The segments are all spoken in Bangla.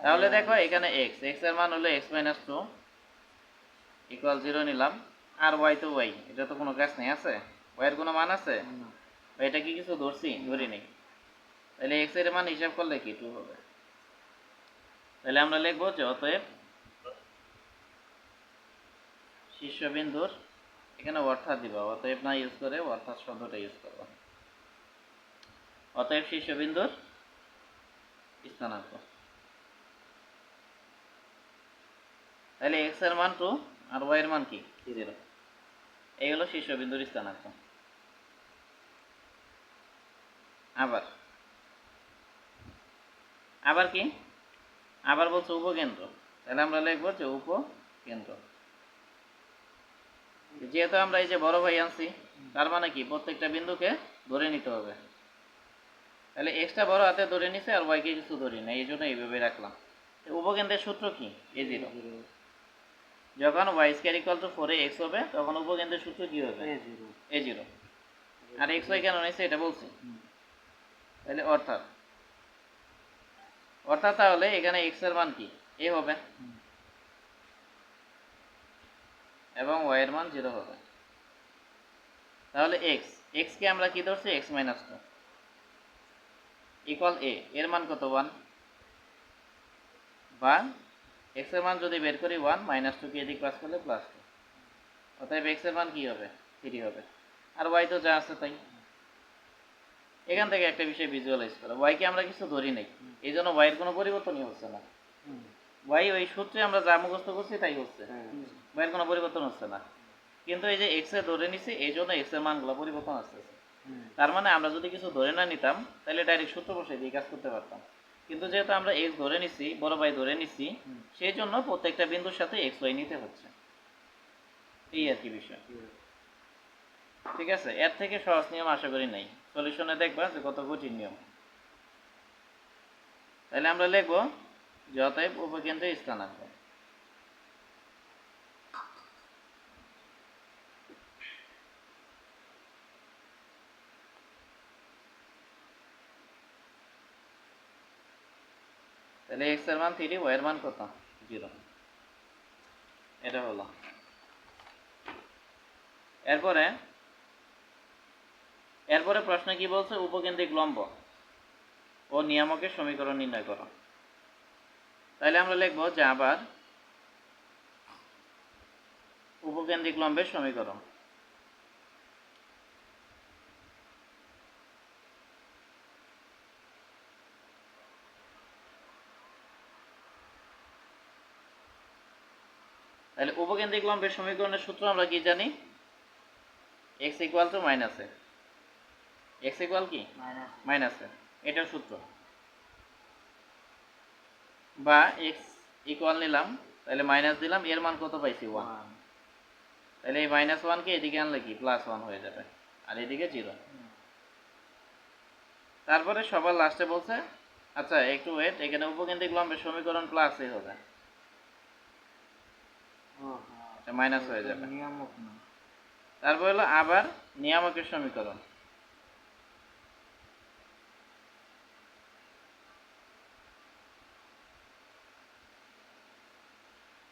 তাহলে দেখো এখানে x এর মান হলো x - 2 ইকুয়াল 0 নিলাম, আর y তো y, এটা তো কোনো কাজ নেই, আছে y এর কোনো মান আছে? এটা কি কিছু ধরছি? ধরি নেই। তাহলে x এর মান হিসাব করলে কি 2 হবে। তাহলে আমরা লিখবো যে অতএব শীর্ষবিন্দুর, এখানে অর্থাৎ দিবা, অতএব না ইউজ করে অর্থাৎ শব্দটা ইউজ করবা। অতএব শীর্ষবিন্দুর স্থানাঙ্ক, তাহলে x এর মান 2 আর y এর মান কি 0, এই হলো শীর্ষবিন্দুর স্থানাঙ্ক। আবার আবার কি, আবার বলছে উপকেন্দ্র, তাহলে আমরা লিখবো যে উপকেন্দ্র। যেহেতু আমরা এই যে বড় ভাই আনছি, তার মানে কি প্রত্যেকটা বিন্দুকে ধরে নিতে হবে। তাহলে এক্সটা বড় হাতে ধরে নিছে আর ওয়াইকে কিছু ধরি না, এই জন্য এইভাবে রাখলাম। উপকেন্দ্রের সূত্র কি? a0। যখন y square equal to 4x হবে তখন উপকেন্দ্রের সূত্র কি হবে? a0। আর xy কেন নিছে এটা বলছি। তাহলে অর্থাৎ তাহলে এখানে x এর মান কি a হবে এবং y এর মান 0 হবে। তাহলে x কে আমরা কি ধরছি? x - 2 ইকুয়াল a, এর মান কত? 1, বা x এর মান যদি বের করি 1 - 2 কে এদিক পাস করলে +2, অতএব x এর মান কি হবে? 3 হবে। আর y তো যা আছে তাই। এখান থেকে একটা বিষয় ভিজুয়ালাইজ করো, y কে আমরা কিছু ধরি নাই, এই জন্য y এর কোনো পরিবর্তনই হচ্ছে না। y ওই সূত্রে আমরা যা মুখস্থ করছি তাই হচ্ছে, y এর কোনো পরিবর্তন হচ্ছে না। কিন্তু এই যে x এ ধরে নিছি, এই জন্য x এর মানগুলো পরিবর্তন আসতেছে। তার মানে আমরা যদি কিছু ধরে না নিতাম তাহলে ডাইরেক্ট সূত্র বসে দিয়ে কাজ করতে পারতাম। কিন্তু যেহেতু আমরা x ধরে নিছি, বড় ভাই ধরে নিছি, সেই জন্য প্রত্যেকটা বিন্দুর সাথে x y নিতে হচ্ছে, এই আর কি বিষয়। ঠিক আছে, এর থেকে সহজ নিয়ম আশা করি নাই, সলিউশনে দেখবা যে কত কঠিন নিয়ম। তাহলে আমরা লিখবো যে অতএব উপকেন্দ্রের স্থানাঙ্ক, তাহলে x এর মান 3, y এর মান কত? 0। এটা হলো। এরপরে প্রশ্ন কি বলছে? উপকেন্দ্রিক লম্ব ও নিয়ামকের সমীকরণ নির্ণয় করো। তাহলে আমরা লিখবো যে আবার উপকেন্দ্রিক লম্বের সমীকরণ। তাহলে উপকেন্দ্রিক লম্বের সমীকরণের সূত্র আমরা কি জানি? x equal to minus A, x equal কি মাইনাস এ, এটার সূত্র। বা x ইকুয়াল নিলাম, তাহলে মাইনাস দিলাম, এর মান কত পাইছি? 1। তাহলে এই -1 কে এদিকে আনলে কি +1 হয়ে যাবে, আর এদিকে 0। তারপরে সবার লাস্টে বলছে, আচ্ছা একটু ওয়েট, এখানে উপকেন্দ্রিক লম্বের সমীকরণ প্লাস এ হবে, এটা মাইনাস হয়ে যাবে। তারপর হলো আবার নিয়ামকের সমীকরণ।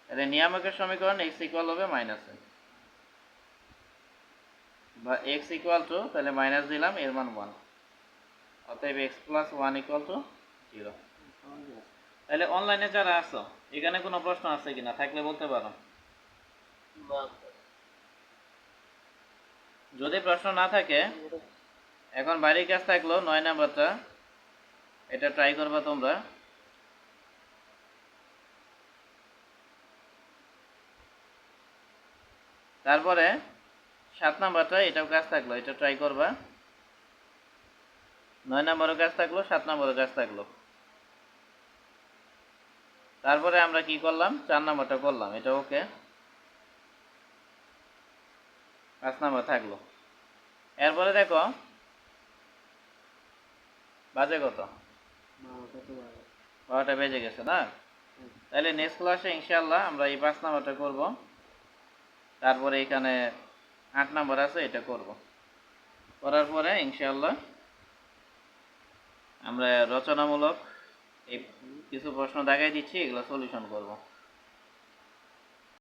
তাহলে নিয়ামকের সমীকরণ x ইকুয়াল হবে মাইনাস এ, বা x ইকুয়াল টু, তাহলে মাইনাস দিলাম, এর মান 1, অতএব x প্লাস 1 ইকুয়াল টু 0। তাহলে অনলাইনে যারা আছো, এখানে কোনো প্রশ্ন আছে কিনা? থাকলে বলতে পারো। যদি প্রশ্ন না থাকে, এখন বাড়ির কাজ থাকলো 9 নাম্বারটা, এটা ট্রাই করবা তোমরা। তারপরে 7 নাম্বারটা, এটাও কাজ থাকলো, এটা ট্রাই করবা। 9 নাম্বারও কাজ থাকলো, 7 নাম্বারও কাজ থাকলো। তারপরে আমরা কি করলাম? 4 নাম্বারটা করলাম, এটা ওকে। 5 নাম্বার থাকলো। এরপরে দেখো বাজে কত? 12টা বেজে গেছে না? তাহলে নেক্সট ক্লাসে ইনশাআল্লাহ আমরা এই 5 নাম্বারটা করব। তারপরে এখানে 8 নাম্বার আছে, এটা করব। করার পরে ইনশাআল্লাহ আমরা রচনামূলক এই কিছু প্রশ্ন দেখাই দিচ্ছি, এগুলো সলিউশন করব।